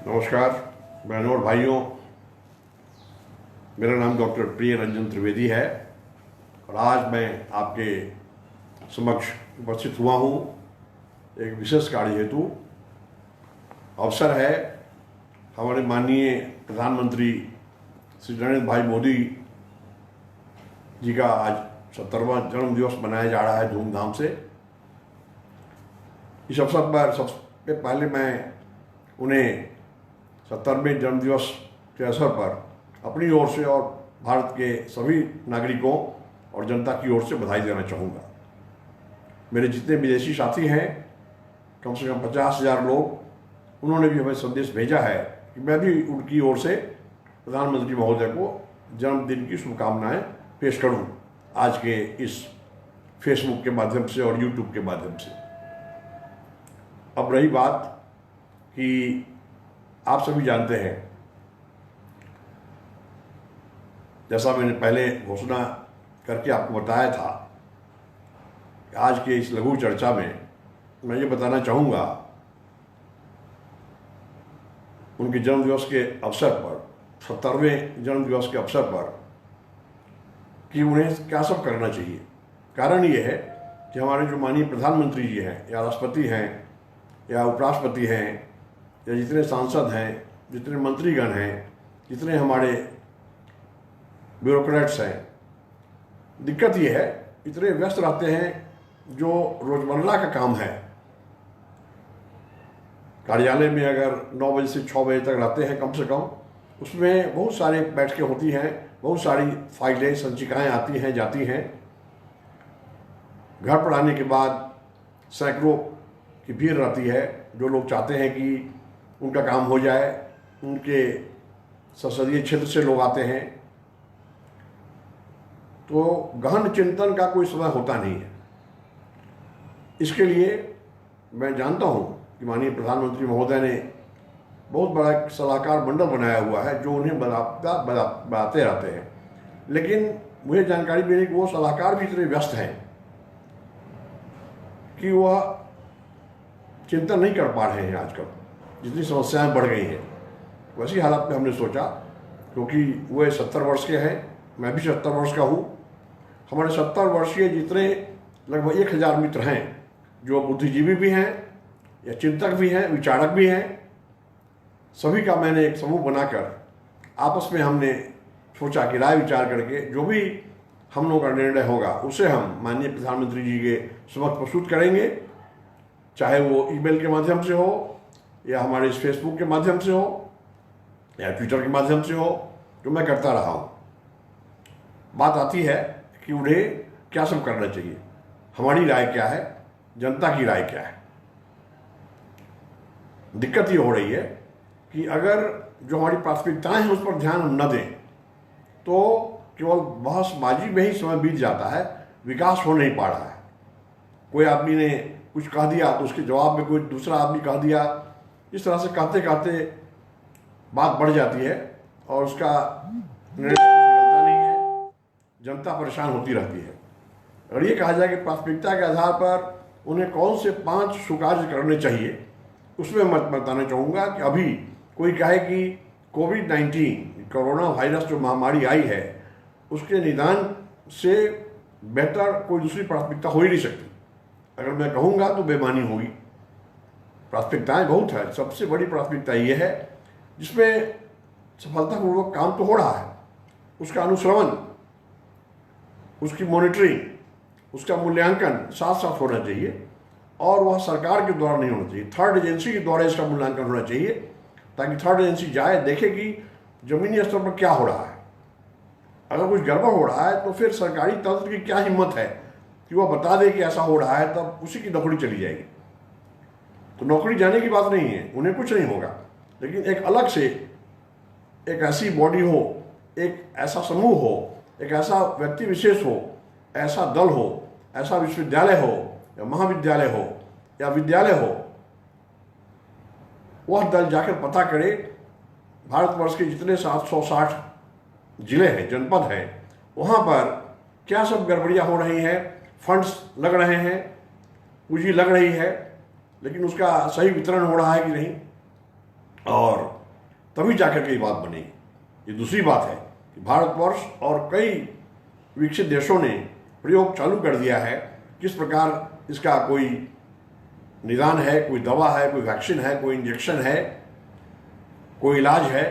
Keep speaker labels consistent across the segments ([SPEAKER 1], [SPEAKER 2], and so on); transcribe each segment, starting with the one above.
[SPEAKER 1] नमस्कार बहनों और भाइयों, मेरा नाम डॉक्टर प्रिय रंजन त्रिवेदी है और आज मैं आपके समक्ष उपस्थित हुआ हूँ एक विशेष कार्य हेतु। अवसर है हमारे माननीय प्रधानमंत्री श्री नरेंद्र भाई मोदी जी का आज 70वां जन्मदिवस मनाया जा रहा है धूमधाम से। इस अवसर पर सबसे पहले मैं उन्हें 70वें जन्मदिवस के अवसर पर अपनी ओर से और भारत के सभी नागरिकों और जनता की ओर से बधाई देना चाहूँगा। मेरे जितने विदेशी साथी हैं, कम से कम 50,000 लोग, उन्होंने भी हमें संदेश भेजा है कि मैं भी उनकी ओर से प्रधानमंत्री महोदय को जन्मदिन की शुभकामनाएं पेश करूं आज के इस फेसबुक के माध्यम से और यूट्यूब के माध्यम से। अब रही बात कि आप सभी जानते हैं, जैसा मैंने पहले घोषणा करके आपको बताया था कि आज के इस लघु चर्चा में मैं ये बताना चाहूँगा उनके जन्मदिवस के अवसर पर, 70वें जन्मदिवस के अवसर पर, कि उन्हें क्या सब करना चाहिए। कारण ये है कि हमारे जो माननीय प्रधानमंत्री जी हैं या राष्ट्रपति हैं या उपराष्ट्रपति हैं या जितने सांसद हैं, जितने मंत्रीगण हैं, जितने हमारे ब्यूरोक्रेट्स हैं, दिक्कत ये है इतने व्यस्त रहते हैं। जो रोजमर्रा का काम है, कार्यालय में अगर 9 बजे से 6 बजे तक रहते हैं कम से कम, उसमें बहुत सारे बैठकें होती हैं, बहुत सारी फाइलें संचिकाएं आती हैं जाती हैं। घर पर आने के बाद सैकड़ों की भीड़ रहती है। जो लोग चाहते हैं कि उनका काम हो जाए, उनके संसदीय क्षेत्र से लोग आते हैं, तो गहन चिंतन का कोई समय होता नहीं है। इसके लिए मैं जानता हूं कि माननीय प्रधानमंत्री महोदय ने बहुत बड़ा एक सलाहकार मंडल बनाया हुआ है जो उन्हें बताते रहते हैं, लेकिन मुझे जानकारी मिली कि वो सलाहकार भी इतने व्यस्त हैं कि वह चिंतन नहीं कर पा रहे हैं। आजकल जितनी समस्याएं बढ़ गई हैं, वैसी हालत में हमने सोचा, क्योंकि वो 70 वर्ष के हैं, मैं भी 70 वर्ष का हूँ, हमारे 70 वर्षीय जितने लगभग 1000 मित्र हैं जो बुद्धिजीवी भी हैं या चिंतक भी हैं, विचारक भी हैं, सभी का मैंने एक समूह बनाकर आपस में हमने सोचा कि राय विचार करके जो भी हम लोगों का निर्णय होगा उसे हम माननीय प्रधानमंत्री जी के समक्ष प्रस्तुत करेंगे, चाहे वो ईमेल के माध्यम से हो या हमारे इस फेसबुक के माध्यम से हो या ट्विटर के माध्यम से हो, जो मैं करता रहा हूँ। बात आती है कि उन्हें क्या सब करना चाहिए, हमारी राय क्या है, जनता की राय क्या है। दिक्कत ये हो रही है कि अगर जो हमारी प्राथमिकताएं हैं उस पर ध्यान हम न दें तो केवल बहसबाजी में ही समय बीत जाता है, विकास हो नहीं पा रहा है। कोई आदमी ने कुछ कह दिया तो उसके जवाब में कोई दूसरा आदमी कह दिया, इस तरह से कहते कहते बात बढ़ जाती है और उसका निर्णय निकलता नहीं है, जनता परेशान होती रहती है। अगर ये कहा जाए कि प्राथमिकता के आधार पर उन्हें कौन से 5 सुकार्य करने चाहिए, उसमें मैं बताना चाहूँगा कि अभी कोई कहे कि कोविड-19 कोरोना वायरस जो महामारी आई है, उसके निदान से बेहतर कोई दूसरी प्राथमिकता हो ही नहीं सकती। अगर मैं कहूँगा तो बेईमानी होगी। प्राथमिकताएं बहुत है, सबसे बड़ी प्राथमिकता ये है जिसमें सफलतापूर्वक काम तो हो रहा है, उसका अनुश्रवण, उसकी मॉनिटरिंग, उसका मूल्यांकन साथ साथ होना चाहिए और वह सरकार के द्वारा नहीं होना चाहिए, थर्ड एजेंसी के द्वारा इसका मूल्यांकन होना चाहिए, ताकि थर्ड एजेंसी जाए, देखे कि जमीनी स्तर पर क्या हो रहा है। अगर कुछ गड़बड़ हो रहा है तो फिर सरकारी तंत्र की क्या हिम्मत है कि वह बता दे कि ऐसा हो रहा है, तब उसी की नौकरी चली जाएगी। तो नौकरी जाने की बात नहीं है, उन्हें कुछ नहीं होगा, लेकिन एक अलग से एक ऐसी बॉडी हो, एक ऐसा समूह हो, एक ऐसा व्यक्ति विशेष हो, ऐसा दल हो, ऐसा विश्वविद्यालय हो या महाविद्यालय हो या विद्यालय हो, वह दल जाकर पता करे भारतवर्ष के जितने 760 जिले हैं, जनपद हैं, वहाँ पर क्या सब गड़बड़ियाँ हो रही हैं, फंड्स लग रहे हैं, पूंजी लग रही है, लेकिन उसका सही वितरण हो रहा है कि नहीं, और तभी जाकर के ये बात बनेगी। ये दूसरी बात है कि भारतवर्ष और कई विकसित देशों ने प्रयोग चालू कर दिया है, किस प्रकार इसका कोई निदान है, कोई दवा है, कोई वैक्सीन है, कोई इंजेक्शन है, कोई इलाज है,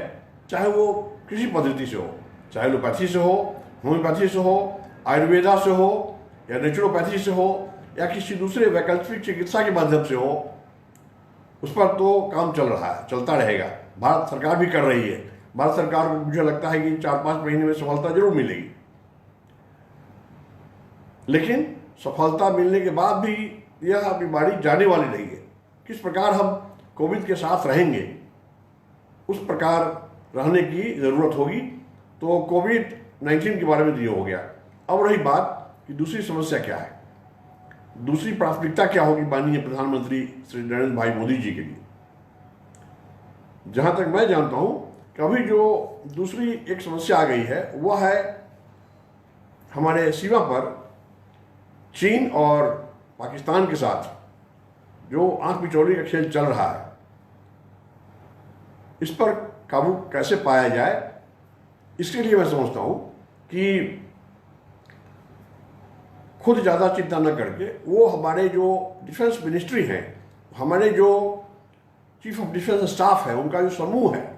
[SPEAKER 1] चाहे वो किसी पद्धति से हो, चाहे एलोपैथी से हो, होम्योपैथी से हो, आयुर्वेदा से हो, या नेचुरोपैथी से हो, या किसी दूसरे वैकल्पिक चिकित्सा के माध्यम से हो, उस पर तो काम चल रहा है, चलता रहेगा। भारत सरकार भी कर रही है। भारत सरकार को मुझे लगता है कि 4-5 महीने में सफलता जरूर मिलेगी, लेकिन सफलता मिलने के बाद भी यह बीमारी जाने वाली नहीं है। किस प्रकार हम कोविड के साथ रहेंगे, उस प्रकार रहने की ज़रूरत होगी। तो कोविड-19 के बारे में ये हो गया। अब रही बात कि दूसरी समस्या क्या है, दूसरी प्राथमिकता क्या होगी माननीय प्रधानमंत्री श्री नरेंद्र भाई मोदी जी के लिए। जहाँ तक मैं जानता हूँ कि अभी जो दूसरी एक समस्या आ गई है वह है हमारे सीमा पर चीन और पाकिस्तान के साथ जो आंख मिचौली का खेल चल रहा है, इस पर काबू कैसे पाया जाए। इसके लिए मैं समझता हूँ कि खुद ज़्यादा चिंता न करके वो हमारे जो डिफेंस मिनिस्ट्री हैं, हमारे जो चीफ ऑफ डिफेंस स्टाफ है, उनका जो समूह है,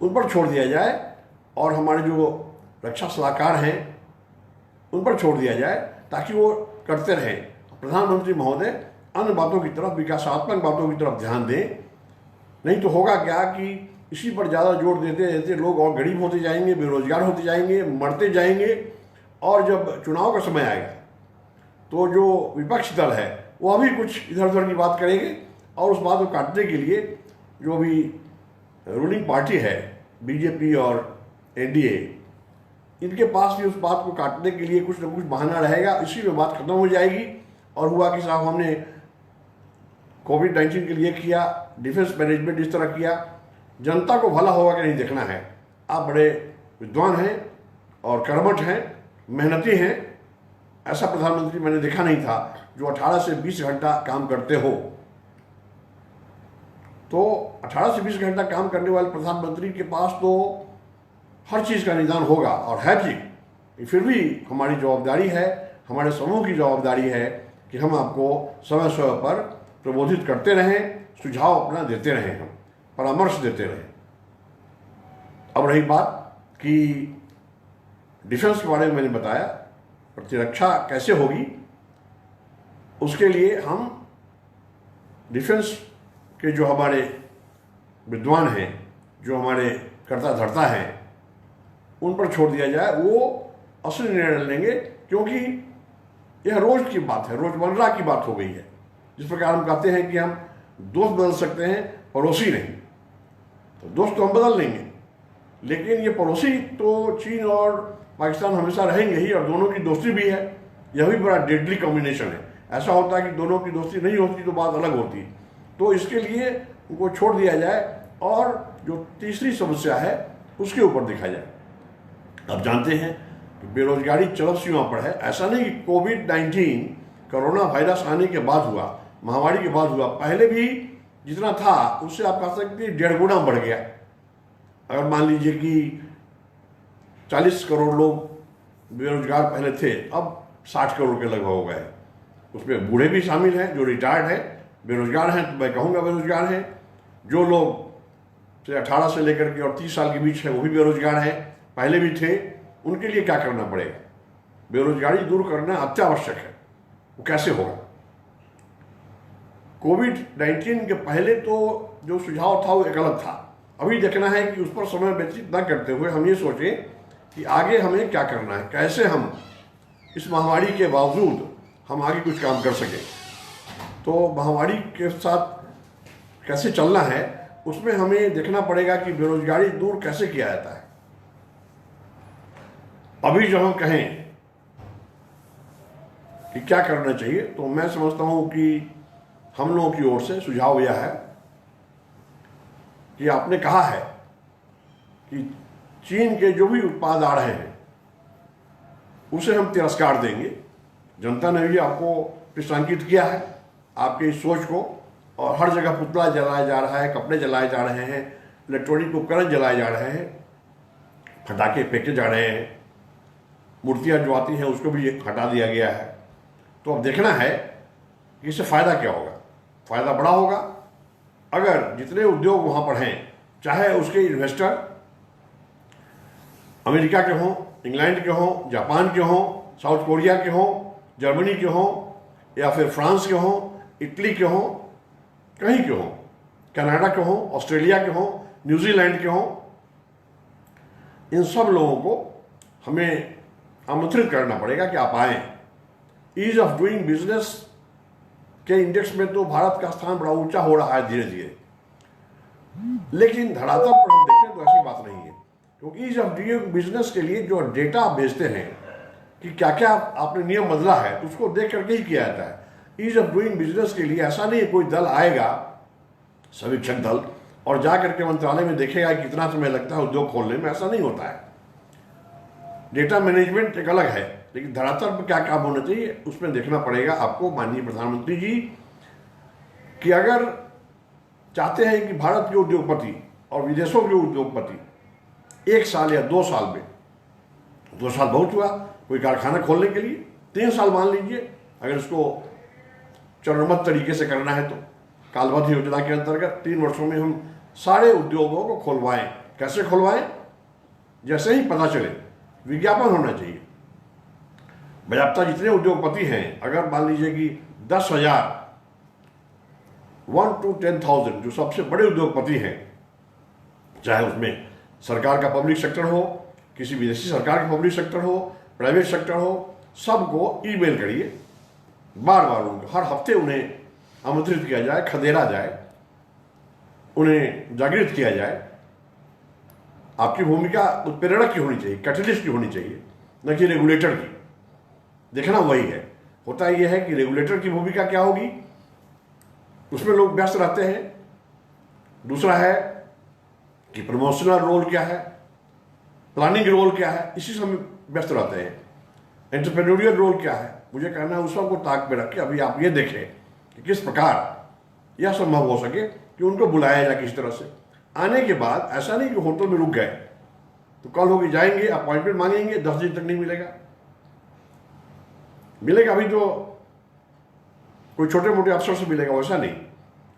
[SPEAKER 1] उन पर छोड़ दिया जाए और हमारे जो रक्षा सलाहकार हैं उन पर छोड़ दिया जाए, ताकि वो करते रहें। प्रधानमंत्री महोदय अन्य बातों की तरफ, विकासात्मक बातों की तरफ ध्यान दें। नहीं तो होगा क्या कि इसी पर ज़्यादा जोर देते देते लोग और गरीब होते जाएंगे, बेरोजगार होते जाएंगे, मरते जाएंगे, और जब चुनाव का समय आएगा तो जो विपक्षी दल है वो अभी कुछ इधर उधर की बात करेंगे, और उस बात को काटने के लिए जो भी रूलिंग पार्टी है, बीजेपी और एनडीए, इनके पास भी उस बात को काटने के लिए कुछ न कुछ बहाना रहेगा। इसी में बात खत्म हो जाएगी और हुआ कि साहब हमने कोविड-19 के लिए किया, डिफेंस मैनेजमेंट इस तरह किया। जनता को भला होगा कि नहीं देखना है। आप बड़े विद्वान हैं और कर्मठ हैं, मेहनती हैं। ऐसा प्रधानमंत्री मैंने देखा नहीं था जो 18 से 20 घंटा काम करते हो। तो 18 से 20 घंटा काम करने वाले प्रधानमंत्री के पास तो हर चीज़ का निदान होगा और है भी। फिर भी हमारी जवाबदारी है, हमारे समूह की जवाबदारी है कि हम आपको समय समय पर प्रबोधित करते रहें, सुझाव अपना देते रहें, हम परामर्श देते रहें। अब रही बात कि डिफेंस के बारे में मैंने बताया, प्रतिरक्षा कैसे होगी, उसके लिए हम डिफेंस के जो हमारे विद्वान हैं, जो हमारे कर्ता धर्ता हैं, उन पर छोड़ दिया जाए। वो असली निर्णय लेंगे, क्योंकि यह रोज की बात है, रोजमर्रा की बात हो गई है। जिस प्रकार हम कहते हैं कि हम दोस्त बदल सकते हैं, पड़ोसी नहीं। तो दोस्त तो हम बदल लेंगे, लेकिन ये पड़ोसी तो चीन और पाकिस्तान हमेशा रहेंगे ही, और दोनों की दोस्ती भी है। यह भी बड़ा डेडली कॉम्बिनेशन है। ऐसा होता है कि दोनों की दोस्ती नहीं होती तो बात अलग होती। तो इसके लिए उनको छोड़ दिया जाए और जो तीसरी समस्या है उसके ऊपर देखा जाए। आप जानते हैं कि बेरोजगारी चरम सीमा पर है। ऐसा नहीं कि कोविड-19 कोरोना वायरस आने के बाद हुआ, महामारी के बाद हुआ, पहले भी जितना था उससे आप कह सकते हैं 1.5 गुना बढ़ गया। अगर मान लीजिए कि 40 करोड़ लोग बेरोजगार पहले थे, अब 60 करोड़ के लगभग हो गए। उसमें बूढ़े भी शामिल हैं, जो रिटायर्ड हैं, बेरोजगार हैं, तो मैं कहूँगा बेरोजगार हैं। जो लोग से 18 से लेकर के और 30 साल के बीच हैं वो भी बेरोजगार हैं, पहले भी थे। उनके लिए क्या करना पड़ेगा? बेरोजगारी दूर करना अत्यावश्यक है। वो कैसे होगा? कोविड-19 के पहले तो जो सुझाव था वो एक अलग था। अभी देखना है कि उस पर समय व्यतीत न करते हुए हम ये सोचें कि आगे हमें क्या करना है, कैसे हम इस महामारी के बावजूद हम आगे कुछ काम कर सकें। तो महामारी के साथ कैसे चलना है, उसमें हमें देखना पड़ेगा कि बेरोजगारी दूर कैसे किया जाता है। अभी जो हम कहें कि क्या करना चाहिए, तो मैं समझता हूं कि हम लोगों की ओर से सुझाव यह है कि आपने कहा है कि चीन के जो भी उत्पाद आ रहे हैं उसे हम तिरस्कार देंगे। जनता ने भी आपको प्रशंसित किया है, आपकी इस सोच को, और हर जगह पुतला जलाया जा रहा है, कपड़े जलाए जा रहे हैं, इलेक्ट्रॉनिक उपकरण जलाए जा रहे हैं, फटाके फेंके जा रहे हैं, मूर्तियाँ जो आती हैं उसको भी हटा दिया गया है। तो अब देखना है कि इससे फ़ायदा क्या होगा। फ़ायदा बड़ा होगा अगर जितने उद्योग वहाँ पर हैं, चाहे उसके इन्वेस्टर अमेरिका के हों, इंग्लैंड के हों, जापान के हों, साउथ कोरिया के हों, जर्मनी के हों, या फिर फ्रांस के हों, इटली के हों, कहीं के हों, कनाडा के हों, ऑस्ट्रेलिया के हों, न्यूजीलैंड के हों, इन सब लोगों को हमें आमंत्रित करना पड़ेगा कि आप आएँ। ईज ऑफ डूइंग बिजनेस के इंडेक्स में तो भारत का स्थान बड़ा ऊंचा हो रहा है धीरे धीरे, लेकिन धरातल पर हम देखें तो ऐसी बात नहीं है, क्योंकि ईज ऑफ डूइंग बिजनेस के लिए जो डेटा आप भेजते हैं कि क्या क्या आपने नियम बदला है, उसको देख करके ही किया जाता है। ईज ऑफ डूइंग बिजनेस के लिए ऐसा नहीं कोई दल आएगा, समीक्षक दल, और जा करके मंत्रालय में देखेगा कितना समय लगता है उद्योग खोलने में, ऐसा नहीं होता है। डेटा मैनेजमेंट एक अलग है, लेकिन धरातल पर क्या काम होना चाहिए उसमें देखना पड़ेगा आपको, माननीय प्रधानमंत्री जी, कि अगर चाहते हैं कि भारत के उद्योगपति और विदेशों के उद्योगपति 1 साल या 2 साल में, 2 साल बहुत हुआ कोई कारखाना खोलने के लिए, 3 साल मान लीजिए, अगर इसको चरणबद्ध तरीके से करना है तो कालबद्ध योजना के अंतर्गत 3 वर्षों में हम सारे उद्योगों को खुलवाएं। कैसे खुलवाएं? जैसे ही पता चले, विज्ञापन होना चाहिए। बजाबता जितने उद्योगपति हैं, अगर मान लीजिए कि 10,000 1 to 10,000 जो सबसे बड़े उद्योगपति हैं, चाहे उसमें सरकार का पब्लिक सेक्टर हो, किसी विदेशी सरकार का पब्लिक सेक्टर हो, प्राइवेट सेक्टर हो, सबको ईमेल करिए, बार बार उनको हर हफ्ते उन्हें आमंत्रित किया जाए, खदेड़ा जाए, उन्हें जागृत किया जाए। आपकी भूमिका उत्प्रेरक की होनी चाहिए, कैटलिस्ट की होनी चाहिए, न कि रेगुलेटर की। देखना वही है। होता यह है कि रेगुलेटर की भूमिका क्या होगी, उसमें लोग व्यस्त रहते हैं। दूसरा है कि प्रमोशनल रोल क्या है, प्लानिंग रोल क्या है, इसी से हम व्यस्त रहते हैं। एंटरप्रेन्योरियल रोल क्या है, मुझे कहना है उस सबको ताक पे रख के अभी आप ये देखें कि किस प्रकार यह संभव हो सके कि उनको बुलाया जाए किसी तरह से। आने के बाद ऐसा नहीं कि होटल में रुक गए तो कल होगी जाएंगे, अपॉइंटमेंट मांगेंगे, 10 दिन तक नहीं मिलेगा। अभी तो कोई छोटे मोटे अफसर से मिलेगा, वैसा नहीं।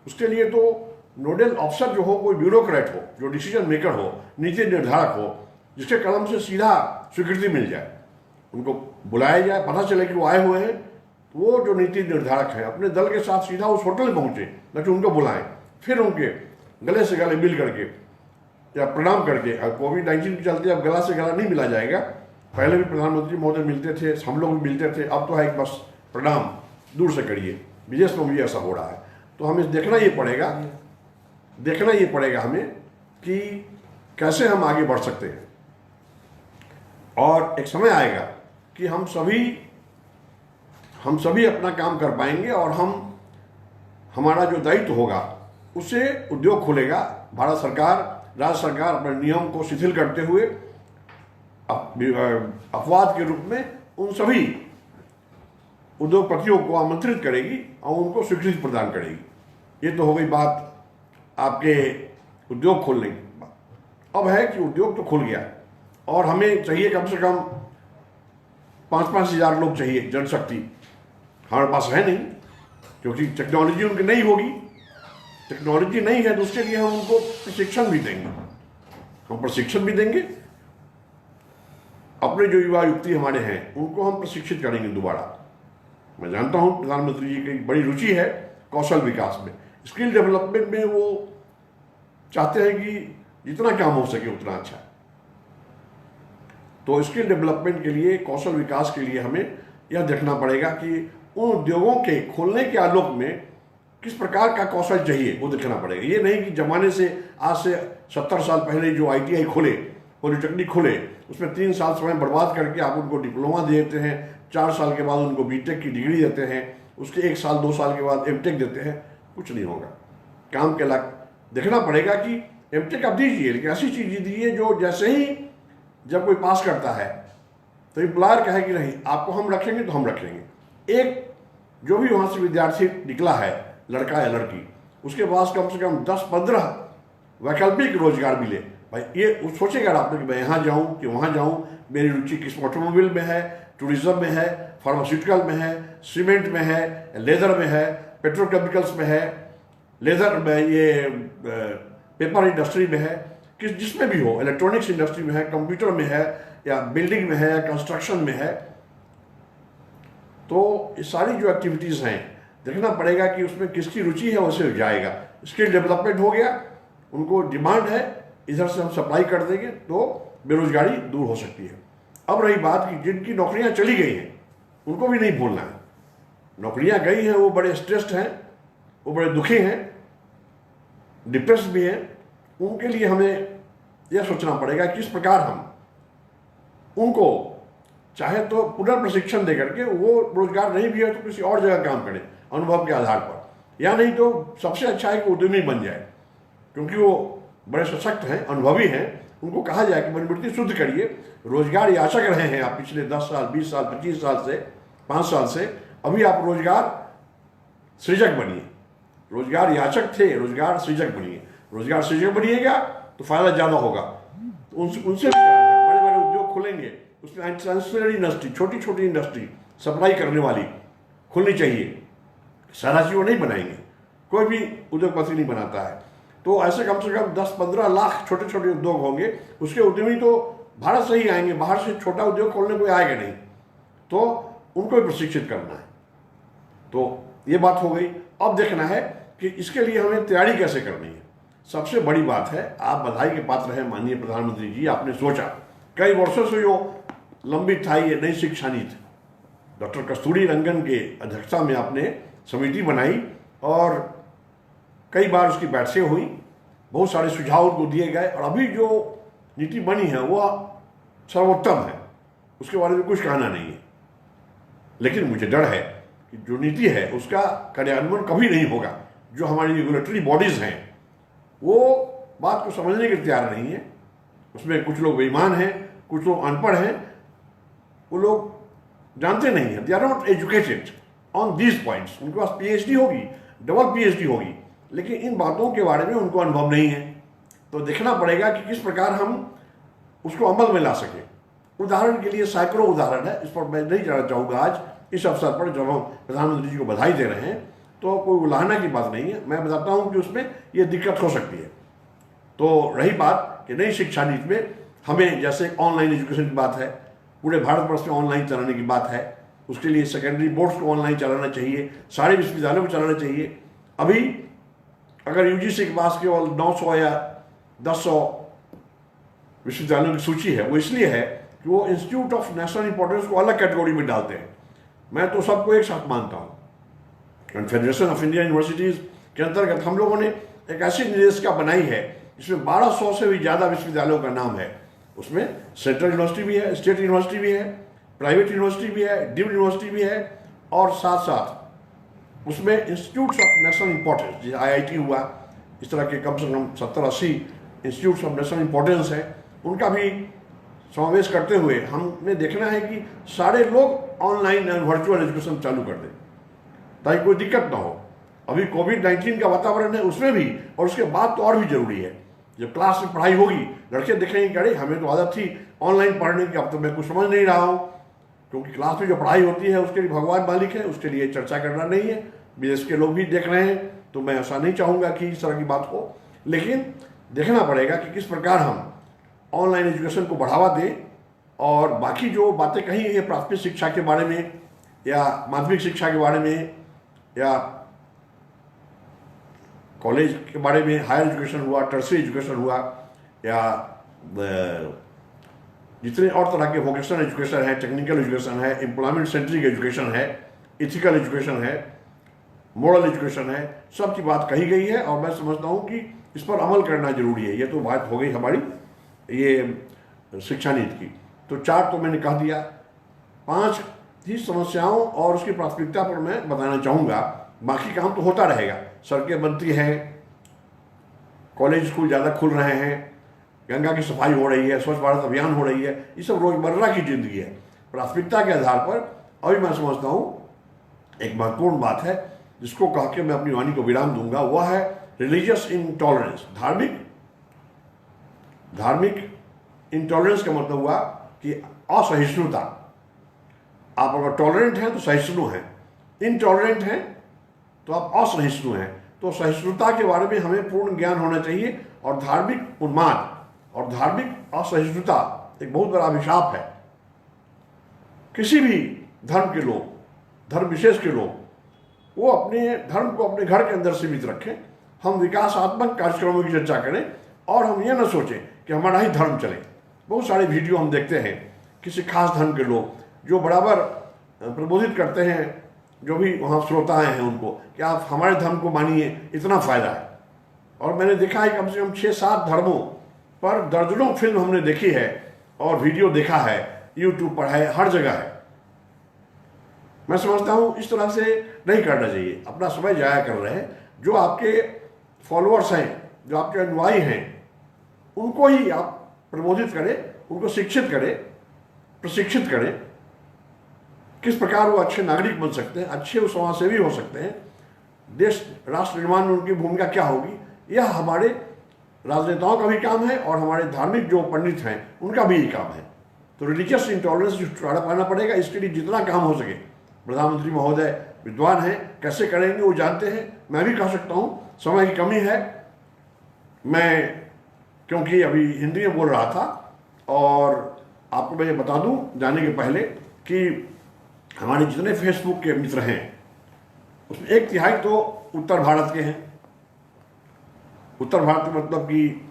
[SPEAKER 1] उसके लिए तो नोडल अफसर जो हो, कोई ब्यूरोक्रेट हो, जो डिसीजन मेकर हो, नीति निर्धारक हो, जिसके कलम से सीधा स्वीकृति मिल जाए, उनको बुलाया जाए। पता चले कि वो आए हुए हैं, तो वो जो नीति निर्धारक हैं अपने दल के साथ सीधा उस होटल में पहुंचे, न कि उनको बुलाएं, फिर उनके गले से गले मिल करके या प्रणाम करके। अब कोविड-19 के चलते अब गला से गला नहीं मिला जाएगा, पहले भी प्रधानमंत्री महोदय मिलते थे, हम लोग भी मिलते थे, अब तो है कि बस प्रणाम दूर से करिए। विदेश में भी ऐसा हो रहा है। तो हमें देखना ये पड़ेगा हमें कि कैसे हम आगे बढ़ सकते हैं। और एक समय आएगा कि हम सभी अपना काम कर पाएंगे और हमारा जो दायित्व होगा उससे उद्योग खुलेगा। भारत सरकार, राज्य सरकार अपने नियम को शिथिल करते हुए अपवाद के रूप में उन सभी उद्योगपतियों को आमंत्रित करेगी और उनको स्वीकृति प्रदान करेगी। ये तो हो गई बात आपके उद्योग खोलने की बात। अब है कि उद्योग तो खुल गया और हमें चाहिए कम से कम 5-5 हज़ार लोग चाहिए, जनशक्ति हमारे पास है नहीं, क्योंकि टेक्नोलॉजी उनकी नहीं होगी। टेक्नोलॉजी नहीं है तो उसके लिए हम उनको प्रशिक्षण भी देंगे। अपने जो युवा युवती हमारे हैं उनको हम प्रशिक्षित करेंगे दोबारा। मैं जानता हूं प्रधानमंत्री जी की बड़ी रुचि है कौशल विकास में, स्किल डेवलपमेंट में। वो चाहते हैं कि जितना काम हो सके उतना अच्छा है। तो स्किल डेवलपमेंट के लिए, कौशल विकास के लिए हमें यह देखना पड़ेगा कि उन उद्योगों के खोलने के आलोक में किस प्रकार का कौशल चाहिए, वो देखना पड़ेगा। ये नहीं कि जमाने से आज से 70 साल पहले जो ITI खोले, पॉलिटेक्निक खोले, उसमें 3 साल समय बर्बाद करके आप उनको डिप्लोमा दे देते हैं, 4 साल के बाद उनको बीटेक की डिग्री देते हैं, उसके 1 साल 2 साल के बाद एमटेक देते हैं। कुछ नहीं होगा। काम के लायक देखना पड़ेगा कि एमटेक आप दीजिए, लेकिन ऐसी चीज़ दीजिए जो जैसे ही जब कोई पास करता है तो एम्प्लॉयर कहे कि नहीं आपको हम रखेंगे तो हम रखेंगे। एक जो भी वहाँ से विद्यार्थी निकला है, लड़का या लड़की, उसके पास कम से कम 10-15 वैकल्पिक रोजगार मिले। भाई ये सोचेगा आपने कि मैं यहाँ जाऊँ कि वहाँ जाऊँ, मेरी रुचि किस ऑटोमोबाइल में है, टूरिज्म में है, फार्मास्यूटिकल में है, सीमेंट में है, लेदर में है, पेट्रोकेमिकल्स में है, लेदर में, ये पेपर इंडस्ट्री में है, किस जिसमें भी हो, इलेक्ट्रॉनिक्स इंडस्ट्री में है, कंप्यूटर में है, या बिल्डिंग में है, या कंस्ट्रक्शन में है। तो ये सारी जो एक्टिविटीज़ हैं देखना पड़ेगा कि उसमें किसकी रुचि है, वैसे जाएगा। स्किल डेवलपमेंट हो गया, उनको डिमांड है, इधर से हम सप्लाई कर देंगे तो बेरोजगारी दूर हो सकती है। अब रही बात कि जिनकी नौकरियां चली गई हैं उनको भी नहीं भूलना है। नौकरियां गई हैं, वो बड़े स्ट्रेस्ड हैं, वो बड़े दुखी हैं, डिप्रेस भी हैं। उनके लिए हमें यह सोचना पड़ेगा किस प्रकार हम उनको चाहे तो पुनर्प्रशिक्षण दे करके, वो रोजगार नहीं भी है तो किसी और जगह काम करें अनुभव के आधार पर, या नहीं तो सबसे अच्छा है कि उद्यमी बन जाए, क्योंकि वो बड़े सशक्त हैं, अनुभवी हैं। उनको कहा जाए कि मनोवृत्ति शुद्ध करिए, रोजगार याचक रहे हैं आप पिछले 10 साल, 20 साल, 25 साल से, 5 साल से, अभी आप रोजगार सृजक बनिए। रोजगार याचक थे, रोजगार सृजक बनिए। रोजगार सृजक बनिएगा तो फायदा ज़्यादा होगा। तो उनसे भी बड़े बड़े उद्योग खुलेंगे, उसमें एंसेलरी इंडस्ट्री, छोटी छोटी इंडस्ट्री सप्लाई करने वाली खुलनी चाहिए। सारा चीज़ वो नहीं बनाएंगे, कोई भी उद्योगपति नहीं बनाता है। तो ऐसे कम से कम 10-15 लाख छोटे छोटे उद्योग होंगे। उसके उद्यमी तो भारत से ही आएंगे, बाहर से छोटा उद्योग खोलने कोई आएगा नहीं, तो उनको भी प्रशिक्षित करना है। तो ये बात हो गई। अब देखना है कि इसके लिए हमें तैयारी कैसे करनी है। सबसे बड़ी बात है, आप बधाई के पात्र हैं माननीय प्रधानमंत्री जी, आपने सोचा, कई वर्षों से जो लंबित था ये नई शिक्षा नीति, डॉक्टर कस्तूरी रंगन के अध्यक्षता में आपने समिति बनाई और कई बार उसकी बैठकें हुई, बहुत सारे सुझाव उनको दिए गए, और अभी जो नीति बनी है वह सर्वोत्तम है, उसके बारे में कुछ कहना नहीं है। लेकिन मुझे डर है कि जो नीति है उसका कार्यान्वयन कभी नहीं होगा। जो हमारी रेगुलेटरी बॉडीज हैं वो बात को समझने के तैयार नहीं है। उसमें कुछ लोग बेईमान हैं, कुछ लोग अनपढ़ हैं, वो लोग जानते नहीं हैं, they are not educated on these points. उनके पास PhD होगी, डबल PhD होगी, लेकिन इन बातों के बारे में उनको अनुभव नहीं है। तो देखना पड़ेगा कि किस प्रकार हम उसको अमल में ला सकें। उदाहरण के लिए सैकड़ों उदाहरण है, इस पर मैं नहीं जाना चाहूँगा आज इस अवसर पर, जब हम प्रधानमंत्री जी को बधाई दे रहे हैं, तो कोई उलाहना की बात नहीं है। मैं बताता हूँ कि उसमें ये दिक्कत हो सकती है। तो रही बात कि नई शिक्षा नीति में हमें जैसे ऑनलाइन एजुकेशन की बात है, पूरे भारतवर्ष में ऑनलाइन चलाने की बात है, उसके लिए सेकेंडरी बोर्ड्स को ऑनलाइन चलाना चाहिए, सारे विश्वविद्यालयों को चलाना चाहिए। अभी अगर UGC के पास केवल 900 या 1000 विश्वविद्यालयों की सूची है, वो इसलिए है कि वो इंस्टीट्यूट ऑफ नेशनल इंपॉर्टेंस को अलग कैटेगरी में डालते हैं। मैं तो सबको एक साथ मानता हूँ। कन्फेडरेशन ऑफ इंडियन यूनिवर्सिटीज़ के अंतर्गत हम लोगों ने एक ऐसी निर्देशिका बनाई है जिसमें 1200 से भी ज़्यादा विश्वविद्यालयों का नाम है। उसमें सेंट्रल यूनिवर्सिटी भी है, स्टेट यूनिवर्सिटी भी है, प्राइवेट यूनिवर्सिटी भी है, डीम्ड यूनिवर्सिटी भी है, और साथ साथ उसमें इंस्टीट्यूट्स ऑफ नेशनल इंपॉर्टेंस, जैसे IIT हुआ, इस तरह के कम से कम 70-80 इंस्टीट्यूट्स ऑफ नेशनल इंपॉर्टेंस हैं, उनका भी समावेश करते हुए हमें देखना है कि सारे लोग ऑनलाइन वर्चुअल एजुकेशन चालू कर दें ताकि कोई दिक्कत ना हो। अभी कोविड-19 का वातावरण है उसमें भी, और उसके बाद तो और भी जरूरी है। जब क्लास में पढ़ाई होगी, लड़के देखेंगे कि अरे हमें तो आदत थी ऑनलाइन पढ़ने की, अब तो मैं कुछ समझ नहीं रहा हूँ, क्योंकि क्लास में जो पढ़ाई होती है उसके लिए भगवान मालिक है, उसके लिए चर्चा करना नहीं है। विदेश के लोग भी देख रहे हैं, तो मैं ऐसा नहीं चाहूँगा कि इस तरह की बात हो। लेकिन देखना पड़ेगा कि किस प्रकार हम ऑनलाइन एजुकेशन को बढ़ावा दें, और बाकी जो बातें कही हैं प्राथमिक शिक्षा के बारे में, या माध्यमिक शिक्षा के बारे में, या कॉलेज के बारे में, हायर एजुकेशन हुआ, टर्सरी एजुकेशन हुआ, या जितने और तरह के वोकेशनल एजुकेशन है, टेक्निकल एजुकेशन है, एम्प्लॉयमेंट सेंट्रिक एजुकेशन है, इथिकल एजुकेशन है, मॉरल एजुकेशन है, सब की बात कही गई है। और मैं समझता हूँ कि इस पर अमल करना जरूरी है। ये तो बात हो गई हमारी ये शिक्षा नीति की। तो 4 तो मैंने कह दिया, 5 ही समस्याओं और उसकी प्राथमिकता पर मैं बताना चाहूँगा। बाकी काम तो होता रहेगा, सड़कें बनती हैं, कॉलेज स्कूल ज़्यादा खुल रहे हैं, गंगा की सफाई हो रही है, स्वच्छ भारत अभियान हो रही है, ये सब रोजमर्रा की जिंदगी है। प्राथमिकता के आधार पर अभी मैं समझता हूँ एक महत्वपूर्ण बात है जिसको कह के मैं अपनी वाणी को विराम दूंगा, वह है रिलीजियस इंटॉलरेंस। धार्मिक इंटॉलरेंस का मतलब हुआ कि असहिष्णुता। आप अगर टॉलरेंट हैं तो सहिष्णु हैं, इनटॉलरेंट हैं तो आप असहिष्णु हैं। तो सहिष्णुता के बारे में हमें पूर्ण ज्ञान होना चाहिए। और धार्मिक उन्माद और धार्मिक असहिष्णुता एक बहुत बड़ा अभिशाप है। किसी भी धर्म के लोग, धर्म विशेष के लोग, वो अपने धर्म को अपने घर के अंदर सीमित रखें। हम विकासात्मक कार्यक्रमों की चर्चा करें और हम ये न सोचें कि हमारा ही धर्म चले। बहुत सारे वीडियो हम देखते हैं किसी खास धर्म के लोग जो बराबर प्रबोधित करते हैं, जो भी वहाँ श्रोताएं हैं उनको, कि आप हमारे धर्म को मानिए, इतना फ़ायदा है। और मैंने देखा है कम से कम 6-7 धर्मों पर दर्जनों फिल्म हमने देखी है और वीडियो देखा है, यूट्यूब पर है, हर जगह है। मैं समझता हूँ इस तरह से नहीं करना चाहिए, अपना समय जाया कर रहे हैं। जो आपके फॉलोअर्स हैं, जो आपके अनुयायी हैं, उनको ही आप प्रबोधित करें, उनको शिक्षित करें, प्रशिक्षित करें किस प्रकार वो अच्छे नागरिक बन सकते हैं, अच्छे समाजसेवी हो सकते हैं, देश राष्ट्र निर्माण में उनकी भूमिका क्या होगी। यह हमारे राजनेताओं का भी काम है और हमारे धार्मिक जो पंडित हैं उनका भी ये काम है। तो रिलीजियस इंटॉलरेंस छुटकारा पाना पड़ेगा। इसके लिए जितना काम हो सके, प्रधानमंत्री महोदय विद्वान हैं, कैसे करेंगे वो जानते हैं। मैं भी कह सकता हूँ, समय की कमी है। मैं क्योंकि अभी हिंदी में बोल रहा था और आपको मैं ये बता दूं जाने के पहले कि हमारे जितने फेसबुक के मित्र हैं उसमें 1/3 तो उत्तर भारत के हैं। उत्तर भारत का मतलब कि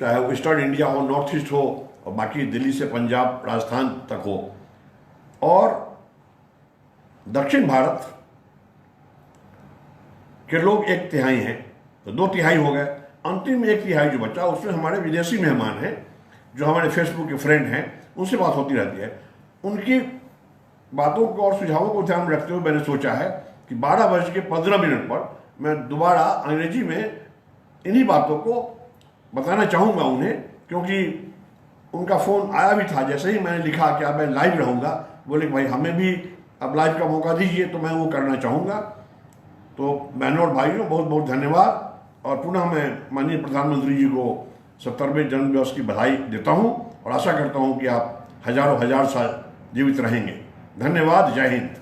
[SPEAKER 1] चाहे वो ईस्टर्न इंडिया हो, नॉर्थ ईस्ट हो, और बाकी दिल्ली से पंजाब राजस्थान तक हो। और दक्षिण भारत के लोग 1/3 हैं, तो 2/3 हो गए। अंतिम 1/3 जो बचा उसमें हमारे विदेशी मेहमान हैं, जो हमारे फेसबुक के फ्रेंड हैं, उनसे बात होती रहती है। उनकी बातों को और सुझावों को ध्यान में रखते हुए मैंने सोचा है कि 12:15 पर मैं दोबारा अंग्रेजी में इन्हीं बातों को बताना चाहूँगा उन्हें, क्योंकि उनका फ़ोन आया भी था। जैसे ही मैंने लिखा कि अब मैं लाइव रहूँगा, बोले भाई हमें भी अब लाइव का मौका दीजिए, तो मैं वो करना चाहूँगा। तो बहनों और भाइयों, बहुत बहुत धन्यवाद। और पुनः मैं माननीय प्रधानमंत्री जी को 70वें जन्मदिवस की बधाई देता हूँ और आशा करता हूँ कि आप हजारों हजार साल जीवित रहेंगे। धन्यवाद। जय हिंद।